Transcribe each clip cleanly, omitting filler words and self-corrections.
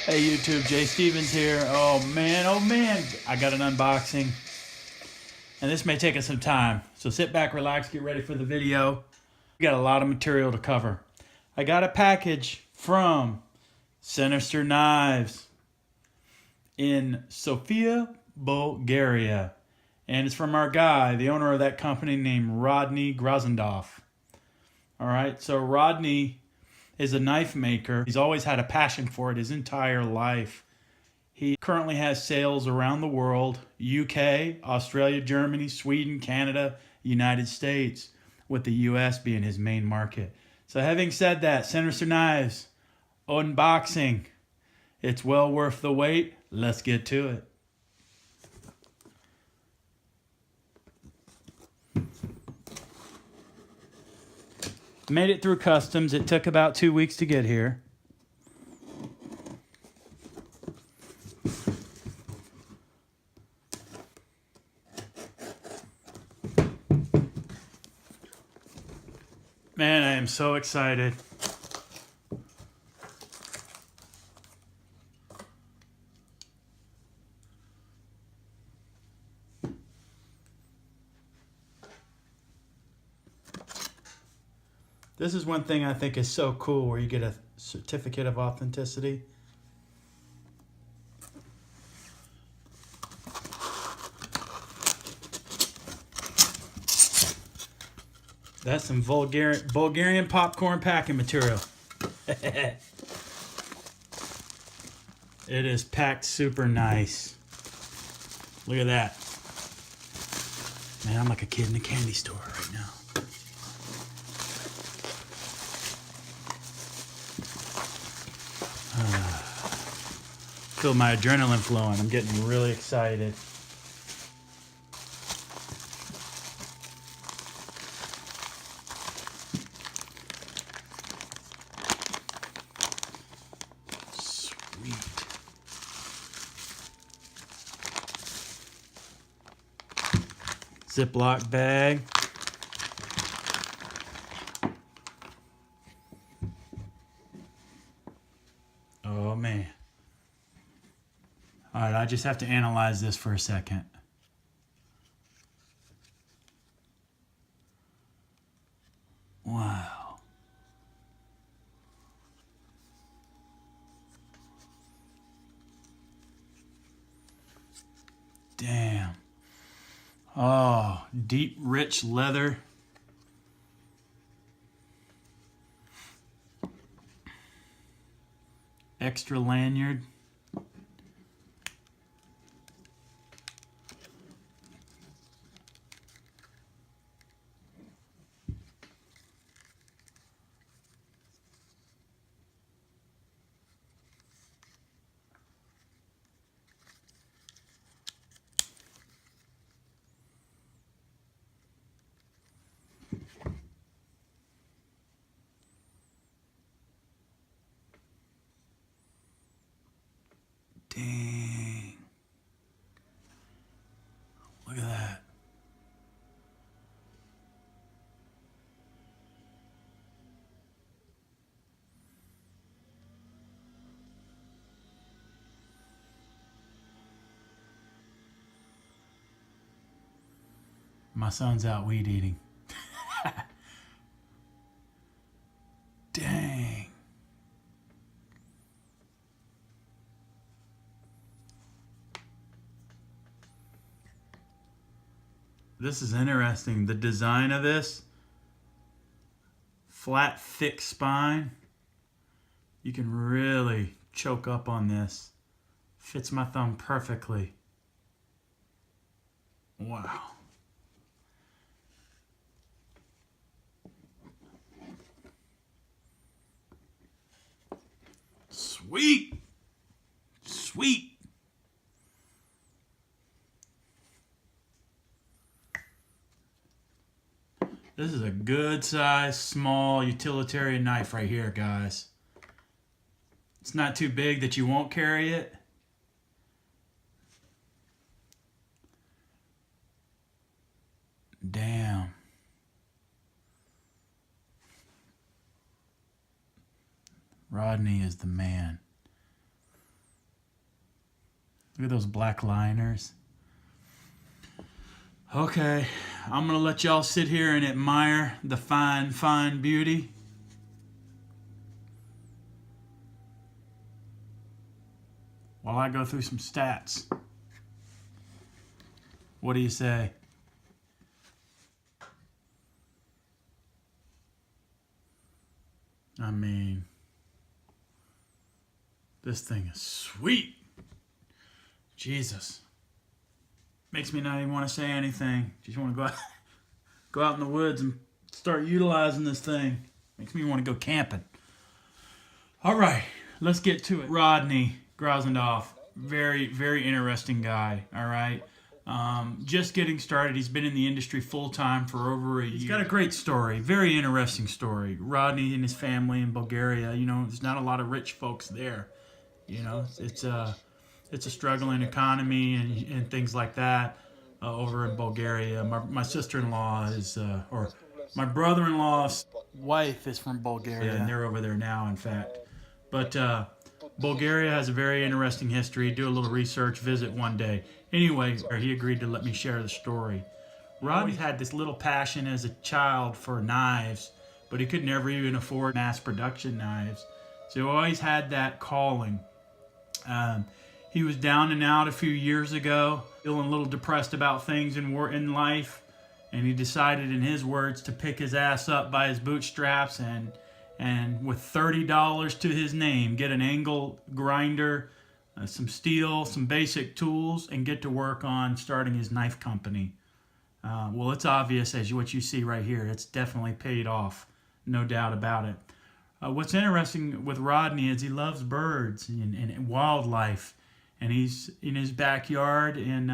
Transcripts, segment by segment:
Hey YouTube, Jay Stevens here. Oh man, I got an unboxing. And this may take us some time. So sit back, relax, get ready for the video. We got a lot of material to cover. I got a package from Sinister Knives in Sofia, Bulgaria. And it's from our guy, the owner of that company named Rodney Grozendorf. Alright, so Rodney is a knife maker. He's always had a passion for it his entire life. He currently has sales around the world: UK, Australia, Germany, Sweden, Canada, United States, with the US being his main market. So having said that, Sinister Knives unboxing. It's well worth the wait. Let's get to it. Made it through customs. It took about 2 weeks to get here. Man, I am so excited. This is one thing I think is so cool, where you get a certificate of authenticity. That's some Bulgarian popcorn packing material. It is packed super nice. Look at that. Man, I'm like a kid in a candy store right now. Feel my adrenaline flowing. I'm getting really excited. Sweet. Ziploc bag. Oh man. All right, I just have to analyze this for a second. Wow. Damn. Oh, deep, rich leather. Extra lanyard. Dang. Look at that. My son's out weed eating. Dang. This is interesting. The design of this, flat, thick spine. You can really choke up on this. Fits my thumb perfectly. Wow. Sweet. Sweet. This is a good size, small utilitarian knife right here, guys. It's not too big that you won't carry it. Damn. Rodney is the man. Look at those black liners. Okay, I'm gonna let y'all sit here and admire the fine, fine beauty. While I go through some stats. What do you say? I mean, this thing is sweet. Jesus. Makes me not even want to say anything. Just want to go out in the woods and start utilizing this thing. Makes me want to go camping. All right, let's get to it. Rodney Grozendorf, very, very interesting guy, all right? Just getting started. He's been in the industry full-time for over a year. He's got a great story, very interesting story. Rodney and his family in Bulgaria, you know, there's not a lot of rich folks there. You know, it's a struggling economy and things like that over in Bulgaria. My sister-in-law is, or my brother-in-law's wife is from Bulgaria, and they're over there now, in fact. But Bulgaria has a very interesting history. Do a little research, visit one day. Anyway, he agreed to let me share the story. Rodney had this little passion as a child for knives, but he could never even afford mass production knives. So he always had that calling. He was down and out a few years ago, feeling a little depressed about things in life, and he decided, in his words, to pick his ass up by his bootstraps and with $30 to his name, get an angle grinder, some steel, some basic tools, and get to work on starting his knife company. Well, it's obvious as what you see right here. It's definitely paid off, no doubt about it. What's interesting with Rodney is he loves birds and wildlife. And he's in his backyard, and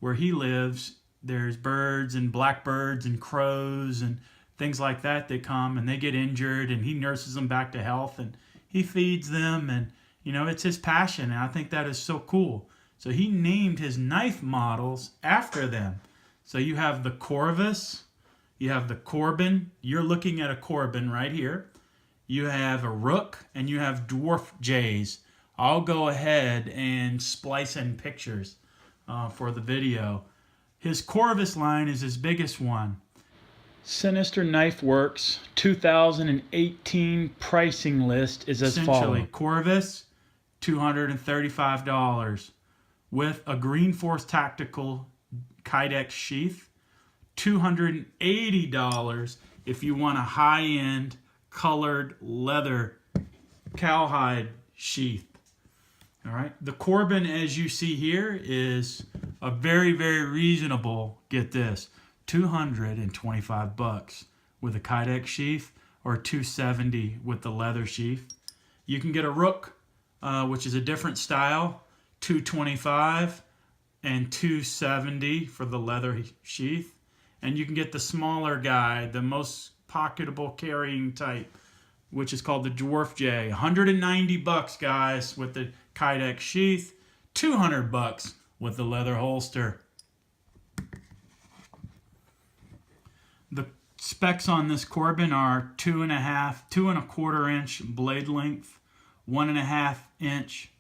where he lives, there's birds and blackbirds and crows and things like that that come, and they get injured, and he nurses them back to health, and he feeds them, and you know, it's his passion, and I think that is so cool. So he named his knife models after them. So you have the Corvus, you have the Corbin. You're looking at a Corbin right here. You have a Rook, and you have Dwarf Jays. I'll go ahead and splice in pictures for the video. His Corvus line is his biggest one. Sinister Knifeworks 2018 pricing list is as follows. Corvus, $235 with a Green Force Tactical Kydex sheath. $280 if you want a high-end colored leather cowhide sheath. All right, the Corbin, as you see here, is a very, very reasonable, get this, $225 with a Kydex sheath, or $270 with the leather sheath. You can get a Rook, which is a different style, $225 and $270 for the leather sheath. And you can get the smaller guy, the most pocketable carrying type, which is called the Dwarf J. $190, guys, with the Kydex sheath. $200 with the leather holster. The specs on this Corbin are 2.25 inch blade length, 1.5 inch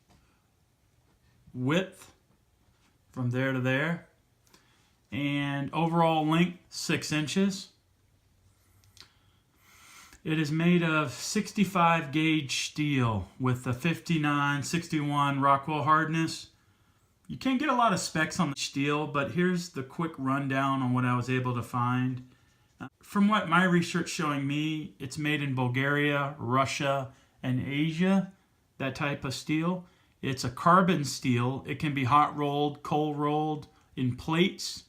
width from there to there, and overall length 6 inches. It is made of 65 gauge steel with a 59-61 Rockwell hardness. You can't get a lot of specs on the steel, but here's the quick rundown on what I was able to find. From what my research showing me, it's made in Bulgaria, Russia, and Asia, that type of steel. It's a carbon steel. It can be hot rolled, cold rolled in plates.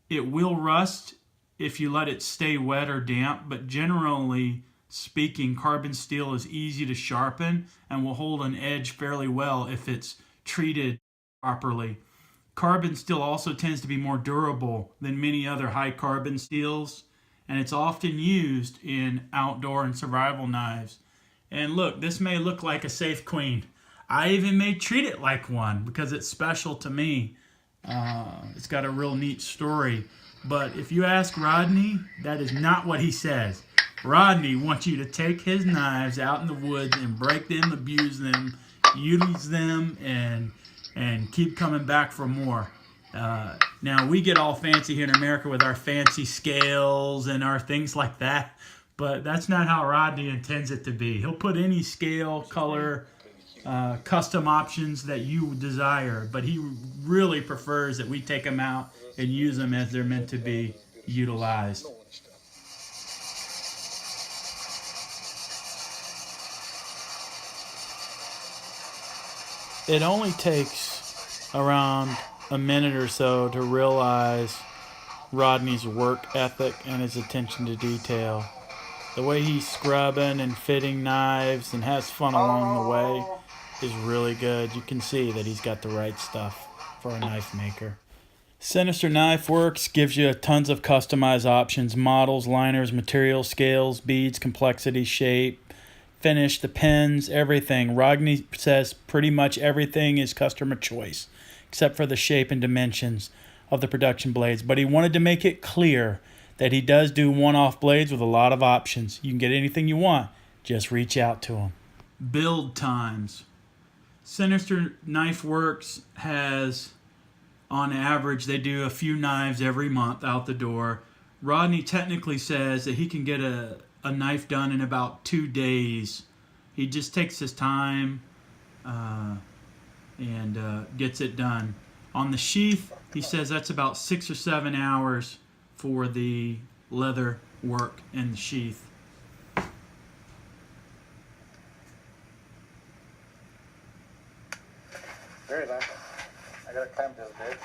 It will rust if you let it stay wet or damp, but generally speaking, carbon steel is easy to sharpen and will hold an edge fairly well if it's treated properly. Carbon steel also tends to be more durable than many other high carbon steels, and it's often used in outdoor and survival knives. And look, this may look like a Safe Queen. I even may treat it like one because it's special to me. It's got a real neat story. But if you ask Rodney, that is not what he says. Rodney wants you to take his knives out in the woods and break them, abuse them, use them, and and keep coming back for more. Now, we get all fancy here in America with our fancy scales and our things like that, but that's not how Rodney intends it to be. He'll put any scale, color, custom options that you desire, but he really prefers that we take them out and use them as they're meant to be utilized. It only takes around a minute or so to realize Rodney's work ethic and his attention to detail. The way he's scrubbing and fitting knives and has fun along the way is really good. You can see that he's got the right stuff for a knife maker. Sinister Knifeworks gives you tons of customized options: models, liners, materials, scales, beads, complexity, shape, finish, the pins, everything. Rodney says pretty much everything is customer choice, except for the shape and dimensions of the production blades. But he wanted to make it clear that he does do one-off blades with a lot of options. You can get anything you want. Just reach out to him. Build times. Sinister Knifeworks has, on average, they do a few knives every month out the door. Rodney technically says that he can get a knife done in about 2 days. He just takes his time and gets it done. On the sheath, he says that's about 6 or 7 hours for the leather work in the sheath. Very nice. I gotta climb this bit.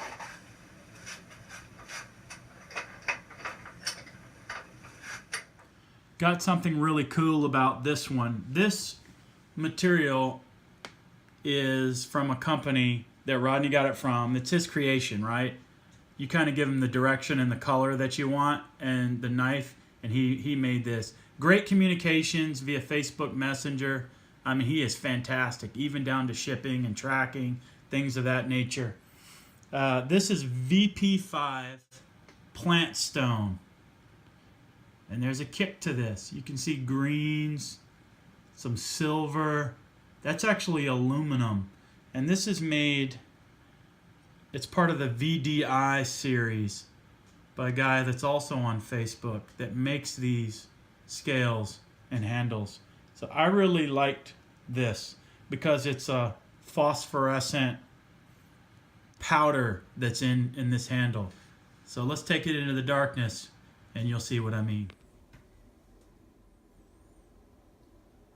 Got something really cool about this one. This material is from a company that Rodney got it from. It's his creation, right? You kind of give him the direction and the color that you want and the knife, and he made this. Great communications via Facebook Messenger. I mean, he is fantastic, even down to shipping and tracking, things of that nature. This is VP5 Plant Stone. And there's a kick to this. You can see greens, some silver. That's actually aluminum. And this is made, it's part of the VDI series by a guy that's also on Facebook that makes these scales and handles. So I really liked this because it's a phosphorescent powder that's in this handle. So let's take it into the darkness and you'll see what I mean.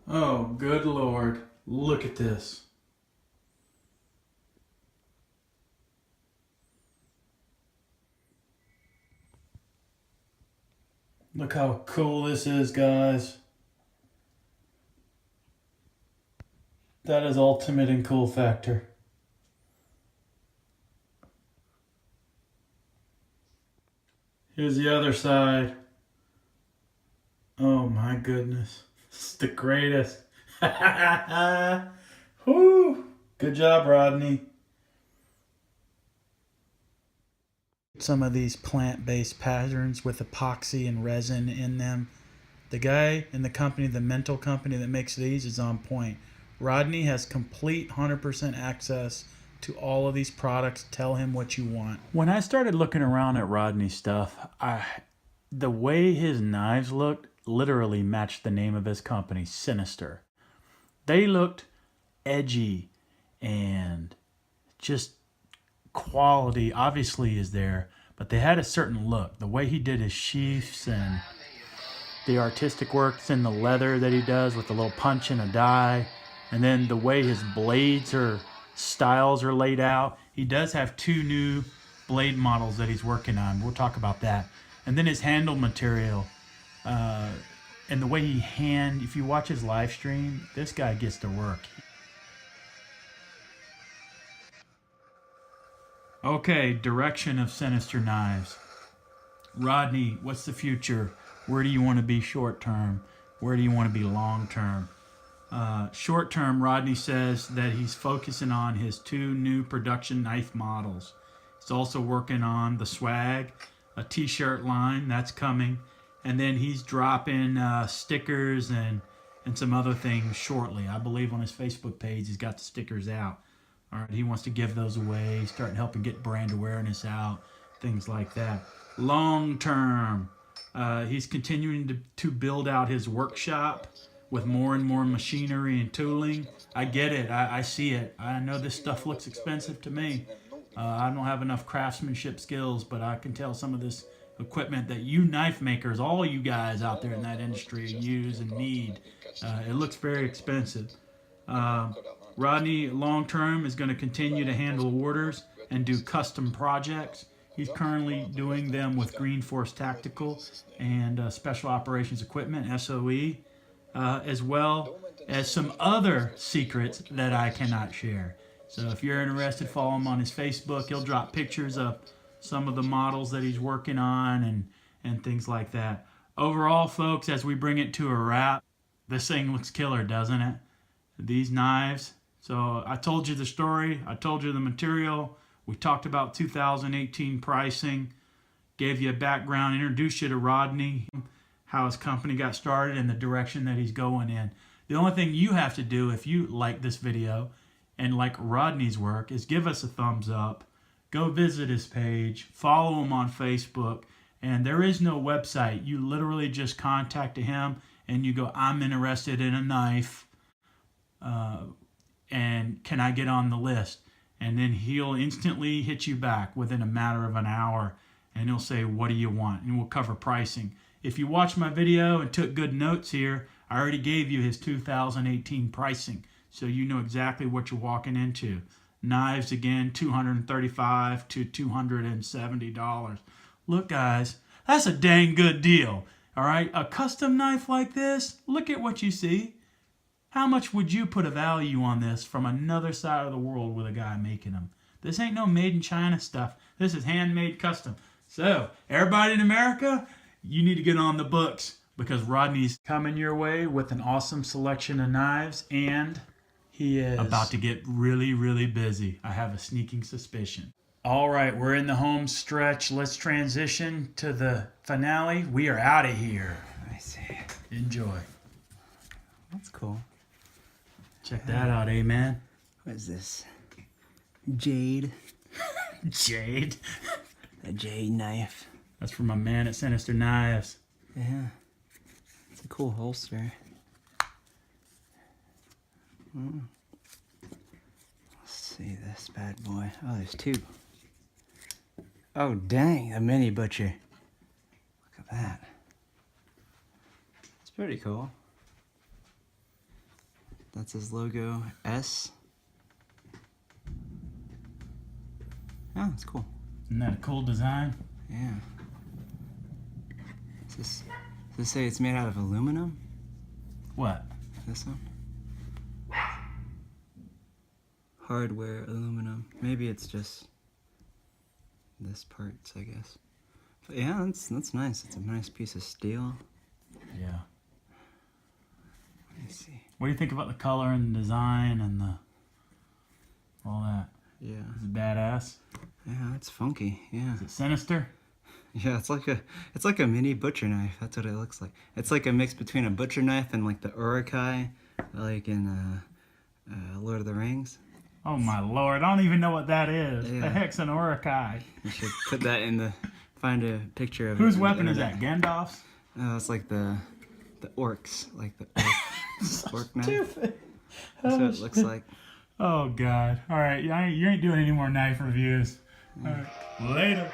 Oh, good Lord. Look at this. Look how cool this is, guys. That is ultimate in cool factor. Here's the other side. Oh my goodness. This is the greatest. Woo! Good job, Rodney. Some of these plant-based patterns with epoxy and resin in them. The guy in the company, the mental company that makes these, is on point. Rodney has complete 100% access to all of these products. Tell him what you want. When I started looking around at Rodney's stuff, the way his knives looked literally matched the name of his company, Sinister. They looked edgy and just quality obviously is there, but they had a certain look. The way he did his sheaths and the artistic works in the leather that he does with a little punch and a die, and then the way his blades or styles are laid out. He does have 2 new blade models that he's working on. We'll talk about that. And then his handle material and the way he if you watch his live stream, this guy gets to work. Okay, direction of Sinister Knives. Rodney, what's the future? Where do you want to be short term? Where do you want to be long term? Short term, Rodney says that he's focusing on his 2 new production knife models. He's also working on the swag, a t-shirt line that's coming, and then he's dropping stickers and some other things shortly. I believe on his Facebook page he's got the stickers out. All right, he wants to give those away, start helping get brand awareness out, things like that. Long term, he's continuing to build out his workshop with more and more machinery and tooling. I get it. I see it. I know this stuff looks expensive to me. I don't have enough craftsmanship skills, but I can tell some of this equipment that you knife makers, all you guys out there in that industry use and need, it looks very expensive. Rodney, long term, is going to continue to handle orders and do custom projects. He's currently doing them with Green Force Tactical and Special Operations Equipment, SOE, as well as some other secrets that I cannot share. So if you're interested, follow him on his Facebook. He'll drop pictures of some of the models that he's working on and things like that. Overall, folks, as we bring it to a wrap, this thing looks killer, doesn't it? These knives. So I told you the story. I told you the material. We talked about 2018 pricing. Gave you a background, introduced you to Rodney, how his company got started and the direction that he's going in. The only thing you have to do if you like this video and like Rodney's work is give us a thumbs up. Go visit his page. Follow him on Facebook. And there is no website. You literally just contact him and you go, I'm interested in a knife. And can I get on the list? And then he'll instantly hit you back within a matter of an hour. And he'll say, what do you want? And we'll cover pricing. If you watched my video and took good notes here, I already gave you his 2018 pricing. So you know exactly what you're walking into. Knives, again, $235 to $270. Look, guys, that's a dang good deal. All right, a custom knife like this, look at what you see. How much would you put a value on this from another side of the world with a guy making them? This ain't no made in China stuff. This is handmade custom. So, everybody in America, you need to get on the books because Rodney's coming your way with an awesome selection of knives and he is about to get really, really busy. I have a sneaking suspicion. All right, we're in the home stretch. Let's transition to the finale. We are out of here. I see. Enjoy. That's cool. Check that out, man. What is this? Jade. Jade. A jade knife. That's from my man at Sinister Knives. Yeah. It's a cool holster. Let's see this bad boy. Oh, there's two. Oh, dang. A mini butcher. Look at that. It's pretty cool. That's his logo, S. Oh, it's cool. Isn't that a cool design? Yeah. Does this say it's made out of aluminum? What? This one? Hardware, aluminum. Maybe it's just this parts, I guess. But yeah, that's nice. It's a nice piece of steel. Yeah. Let me see. What do you think about the color and the design and all that? Yeah. Is it badass? Yeah, it's funky. Yeah. Is it sinister? Yeah, it's like a mini butcher knife. That's what it looks like. It's like a mix between a butcher knife and like the urukai, like in Lord of the Rings. Oh my lord, I don't even know what that is. Yeah. The heck's an urukai. You should put that in the. Find a picture of it. Whose weapon is that? Gandalf's? Oh, it's like the orcs, like the orc knife. Stupid. That's what it looks like. Oh god. All right, you ain't doing any more knife reviews. All right. Later.